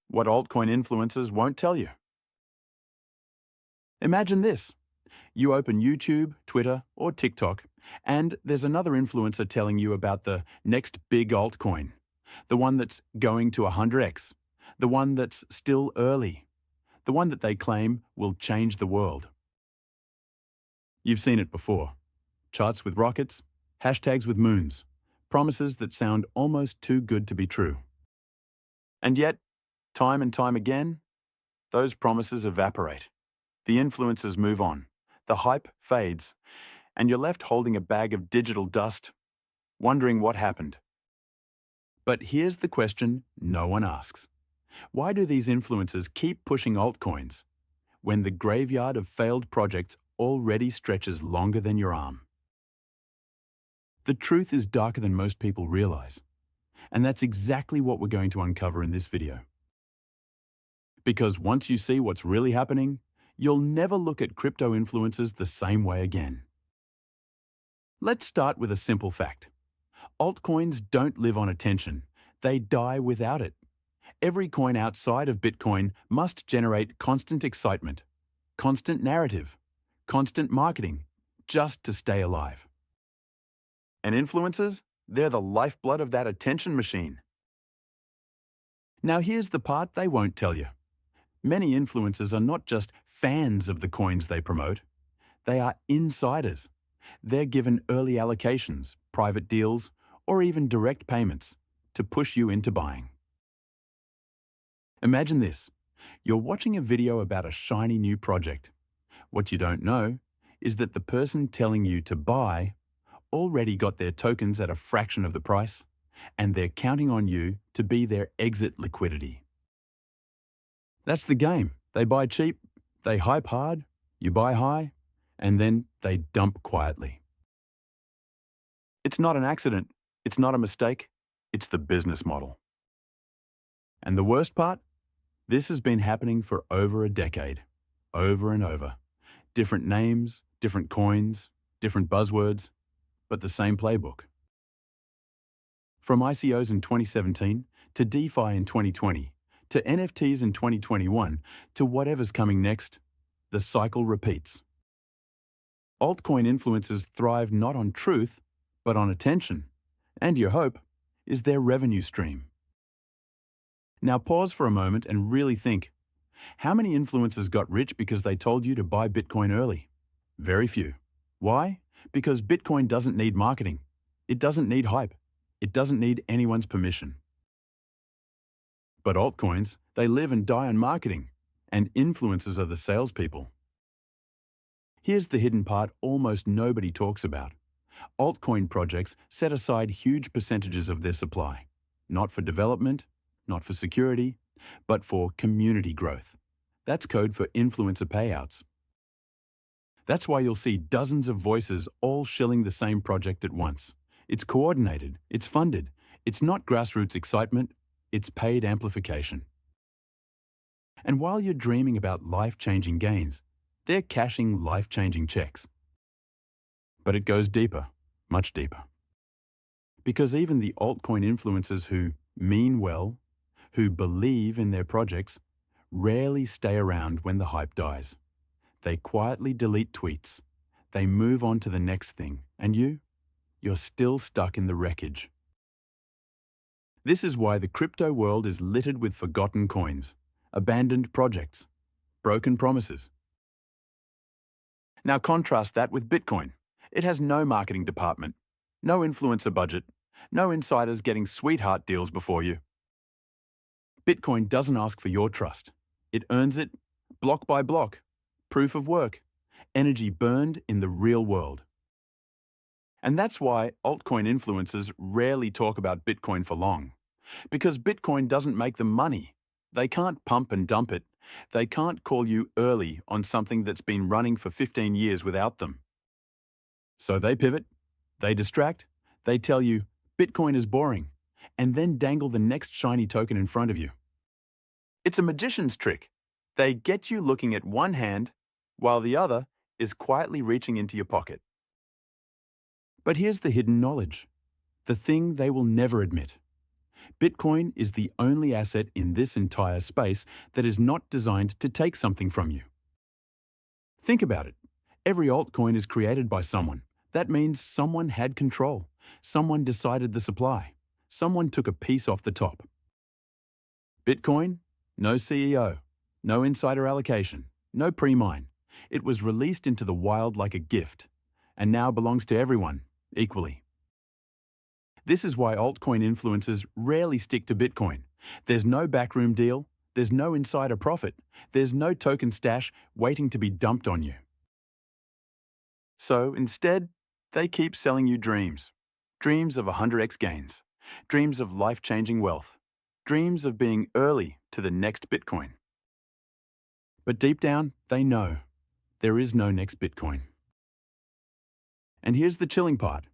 What altcoin influencers won't tell you. Imagine this. You open YouTube, Twitter, or TikTok, and there's another influencer telling you about the next big altcoin, the one that's going to 100x, the one that's still early, the one that they claim will change the world. You've seen it before. Charts with rockets, hashtags with moons, promises that sound almost too good to be true. And yet, time and time again, those promises evaporate. The influencers move on, the hype fades, and you're left holding a bag of digital dust, wondering what happened. But here's the question no one asks. Why do these influencers keep pushing altcoins when the graveyard of failed projects already stretches longer than your arm? The truth is darker than most people realize, and that's exactly what we're going to uncover in this video. Because once you see what's really happening, you'll never look at crypto influencers the same way again. Let's start with a simple fact. Altcoins don't live on attention. They die without it. Every coin outside of Bitcoin must generate constant excitement, constant narrative, constant marketing, just to stay alive. And influencers, they're the lifeblood of that attention machine. Now here's the part they won't tell you. Many influencers are not just fans of the coins they promote. They are insiders. They're given early allocations, private deals, or even direct payments to push you into buying. Imagine this. You're watching a video about a shiny new project. What you don't know is that the person telling you to buy already got their tokens at a fraction of the price, and they're counting on you to be their exit liquidity. That's the game. They buy cheap, they hype hard, you buy high, and then they dump quietly. It's not an accident, it's not a mistake, it's the business model. And the worst part? This has been happening for over a decade, over and over. Different names, different coins, different buzzwords, but the same playbook. From ICOs in 2017 to DeFi in 2020, to NFTs in 2021, to whatever's coming next, the cycle repeats. Altcoin influencers thrive not on truth, but on attention, and your hope is their revenue stream. Now pause for a moment and really think. How many influencers got rich because they told you to buy Bitcoin early? Very few. Why? Because Bitcoin doesn't need marketing. It doesn't need hype. It doesn't need anyone's permission. But altcoins, they live and die on marketing, and influencers are the salespeople. Here's the hidden part almost nobody talks about. Altcoin projects set aside huge percentages of their supply, not for development, not for security, but for community growth. That's code for influencer payouts. That's why you'll see dozens of voices all shilling the same project at once. It's coordinated, it's funded, it's not grassroots excitement, it's paid amplification. And while you're dreaming about life-changing gains, they're cashing life-changing checks. But it goes deeper, much deeper. Because even the altcoin influencers who mean well, who believe in their projects, rarely stay around when the hype dies. They quietly delete tweets. They move on to the next thing, and you're still stuck in the wreckage. This is why the crypto world is littered with forgotten coins, abandoned projects, broken promises. Now contrast that with Bitcoin. It has no marketing department, no influencer budget, no insiders getting sweetheart deals before you. Bitcoin doesn't ask for your trust. It earns it block by block, proof of work, energy burned in the real world. And that's why altcoin influencers rarely talk about Bitcoin for long. Because Bitcoin doesn't make them money. They can't pump and dump it. They can't call you early on something that's been running for 15 years without them. So they pivot, they distract, they tell you Bitcoin is boring, and then dangle the next shiny token in front of you. It's a magician's trick. They get you looking at one hand while the other is quietly reaching into your pocket. But here's the hidden knowledge, the thing they will never admit. Bitcoin is the only asset in this entire space that is not designed to take something from you. Think about it. Every altcoin is created by someone. That means someone had control. Someone decided the supply. Someone took a piece off the top. Bitcoin? No CEO. No insider allocation. No pre-mine. It was released into the wild like a gift, and now belongs to everyone, equally. This is why altcoin influencers rarely stick to Bitcoin. There's no backroom deal, there's no insider profit, there's no token stash waiting to be dumped on you. So instead, they keep selling you dreams. Dreams of 100x gains. Dreams of life-changing wealth. Dreams of being early to the next Bitcoin. But deep down, they know there is no next Bitcoin. And here's the chilling part.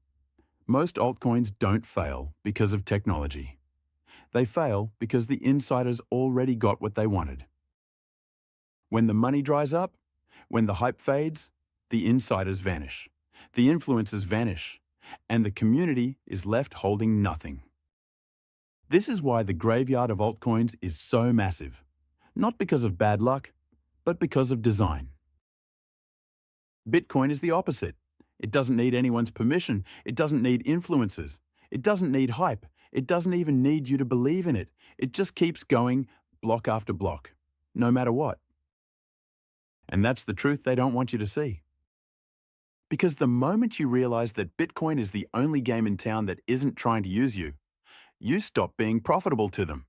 Most altcoins don't fail because of technology. They fail because the insiders already got what they wanted. When the money dries up, when the hype fades, the insiders vanish, the influencers vanish, and the community is left holding nothing. This is why the graveyard of altcoins is so massive. Not because of bad luck, but because of design. Bitcoin is the opposite. It doesn't need anyone's permission. It doesn't need influencers. It doesn't need hype. It doesn't even need you to believe in it. It just keeps going block after block, no matter what. And that's the truth they don't want you to see. Because the moment you realize that Bitcoin is the only game in town that isn't trying to use you, you stop being profitable to them.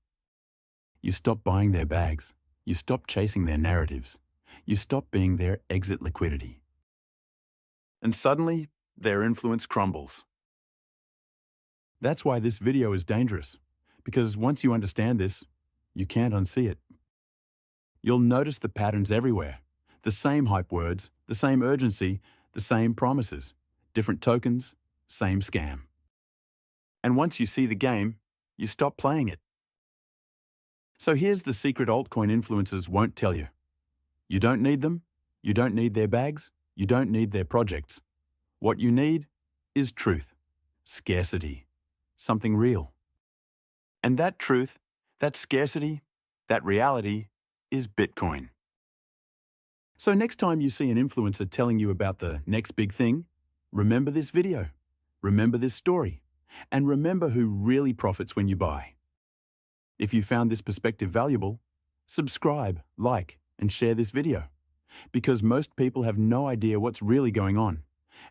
You stop buying their bags. You stop chasing their narratives. You stop being their exit liquidity. And suddenly, their influence crumbles. That's why this video is dangerous, because once you understand this, you can't unsee it. You'll notice the patterns everywhere. The same hype words, the same urgency, the same promises, different tokens, same scam. And once you see the game, you stop playing it. So here's the secret altcoin influencers won't tell you. You don't need them, you don't need their bags, you don't need their projects. What you need is truth, scarcity, something real. And that truth, that scarcity, that reality is Bitcoin. So next time you see an influencer telling you about the next big thing, remember this video, remember this story, and remember who really profits when you buy. If you found this perspective valuable, subscribe, like, and share this video. Because most people have no idea what's really going on.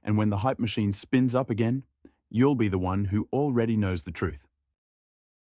And when the hype machine spins up again, you'll be the one who already knows the truth.